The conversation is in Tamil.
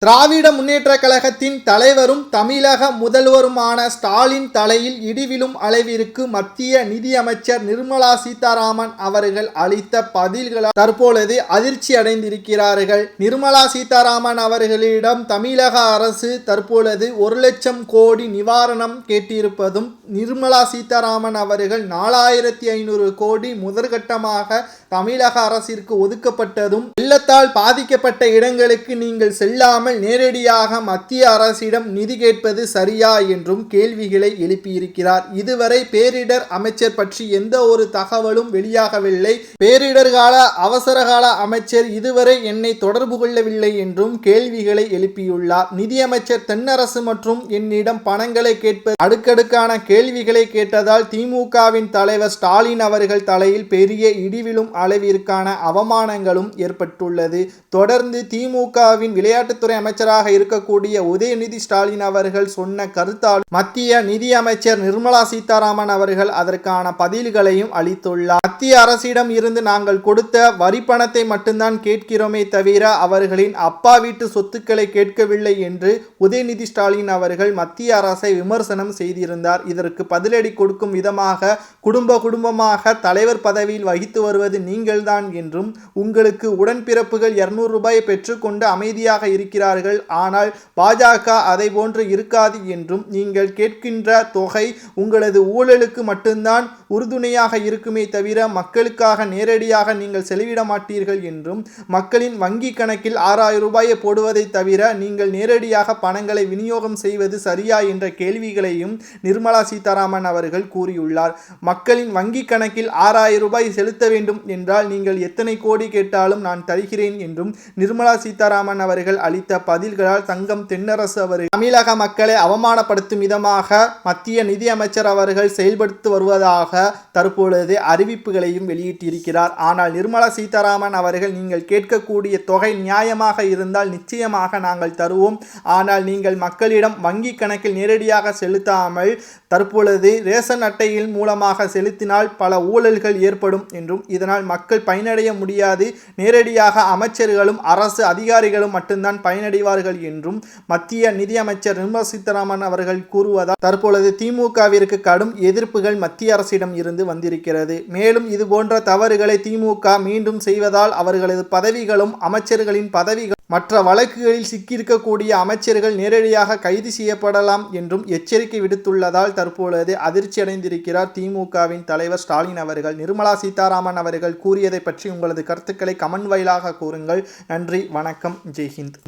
திராவிட முன்னேற்றக் கழகத்தின் தலைவரும் தமிழக முதல்வருமான ஸ்டாலின் தலையில் இடிவிழும் அளவிற்கு மத்திய நிதியமைச்சர் நிர்மலா சீதாராமன் அவர்கள் அளித்த பதில்களால் தற்பொழுது அதிர்ச்சி அடைந்திருக்கிறார்கள். நிர்மலா சீதாராமன் அவர்களிடம் தமிழக அரசு தற்பொழுது 1 லட்சம் கோடி நிவாரணம் கேட்டிருப்பதும், நிர்மலா சீதாராமன் அவர்கள் 4500 கோடி முதற்கட்டமாக தமிழக அரசிற்கு ஒதுக்கப்பட்டதும், வெள்ளத்தால் பாதிக்கப்பட்ட இடங்களுக்கு நீங்கள் செல்லாமல் நேரடியாக மத்திய அரசிடம் நிதி கேட்பது சரியா என்றும் கேள்விகளை எழுப்பியிருக்கிறார். இதுவரை பேரிடர் அமைச்சர் பற்றி எந்த ஒரு தகவலும் வெளியாகவில்லை. பேரிடர் கால அவசரகால அமைச்சர் இதுவரை என்னை தொடர்பு கொள்ளவில்லை என்றும் கேள்விகளை எழுப்பியுள்ளார். நிதியமைச்சர் தென்னரசு மற்றும் என்னிடம் பணங்களை கேட்பது அடுக்கடுக்கான கேள்விகளை கேட்டதால் திமுகவின் தலைவர் ஸ்டாலின் அவர்கள் தலையில் பெரிய இடிவிழும் அளவிற்கான அவமானங்களும் ஏற்பட்டுள்ளது. தொடர்ந்து திமுகவின் விளையாட்டுத்துறை அமைச்சராக இருக்கக்கூடிய உதயநிதி ஸ்டாலின் அவர்கள் சொன்ன கருத்தால் மத்திய நிதியமைச்சர் நிர்மலா சீதாராமன் அவர்கள் அதற்கான பதில்களையும் அளித்துள்ளார். மத்திய அரசிடம் இருந்து நாங்கள் கொடுத்த வரி பணத்தை மட்டும்தான் கேட்கிறோமே தவிர அவர்களின் அப்பா வீட்டு சொத்துக்களை கேட்கவில்லை என்று உதயநிதி ஸ்டாலின் அவர்கள் மத்திய அரசை விமர்சனம் செய்திருந்தார். இதற்கு பதிலடி கொடுக்கும் விதமாக குடும்பமாக தலைவர் பதவியில் வகித்து வருவது நீங்கள்தான் என்றும், உங்களுக்கு உடன்பிறப்புகள் 200 ரூபாயை பெற்றுக்கொண்டு அமைதியாக இருக்கிறார்கள், ஆனால் பாஜக அதை போன்று இருக்காது என்றும், நீங்கள் கேட்கின்ற தொகை உங்களது ஊழலுக்கு மட்டும்தான் உறுதுணையாக இருக்குமே தவிர மக்களுக்காக நேரடியாக நீங்கள் செலவிட மாட்டீர்கள் என்றும், மக்களின் வங்கி கணக்கில் 6000 ரூபாயை போடுவதை தவிர நீங்கள் நேரடியாக பணங்களை விநியோகம் செய்வது சரியா என்ற கேள்விகளையும் நிர்மலா சீதாராமன் அவர்கள் கூறியுள்ளார். மக்களின் வங்கி கணக்கில் 6000 ரூபாய் செலுத்த வேண்டும் என்றால் நீங்கள் எத்தனை கோடி கேட்டாலும் நான் தருகிறேன் என்றும் நிர்மலா சீதாராமன் அவர்கள் அளித்த பதில்களால் தங்கம் தென்னரசு அவர்கள் தமிழக மக்களை அவமானப்படுத்தும் விதமாக மத்திய நிதியமைச்சர் அவர்கள் செயல்படுத்தி வருவதாக தற்பொழுது அறிவிப்புகளையும் வெளியிட்டிருக்கிறார். ஆனால் நிர்மலா சீதாராமன் அவர்கள் நீங்கள் கேட்கக்கூடிய தொகை நியாயமாக இருந்தால் நிச்சயமாக நாங்கள் தருவோம், ஆனால் நீங்கள் மக்களிடம் வங்கி கணக்கில் நேரடியாக செலுத்தாமல் தற்பொழுது ரேஷன் அட்டையில் மூலமாக செலுத்தினால் பல ஊழல்கள் ஏற்படும் என்றும், இதனால் மக்கள் பயனடைய முடியாது, நேரடியாக அமைச்சர்களும் அரசு அதிகாரிகளும் மட்டும்தான் பயனடைவார்கள் என்றும் மத்திய நிதியமைச்சர் நிர்மலா சீதாராமன் அவர்கள் கூறுவதால் தற்பொழுது திமுகவிற்கு கடும் எதிர்ப்புகள் மத்திய அரசிடம் இருந்து வந்திருக்கிறது. மேலும் இது போன்ற தவறுகளை திமுக மீண்டும் செய்வதால் அவர்களது பதவிகளும் அமைச்சர்களின் பதவிகள் மற்ற வழக்குகளில் சிக்கியிருக்கக்கூடிய அமைச்சர்கள் நேரடியாக கைது செய்யப்படலாம் என்றும் எச்சரிக்கை விடுத்துள்ளதால் தற்பொழுது அதிர்ச்சி அடைந்திருக்கிறார் திமுகவின் தலைவர் ஸ்டாலின் அவர்கள். நிர்மலா சீதாராமன் அவர்கள் கூறியதை பற்றி உங்களது கருத்துக்களை கமெண்ட் வாயிலாக கூறுங்கள். நன்றி, வணக்கம், ஜெய்ஹிந்த்.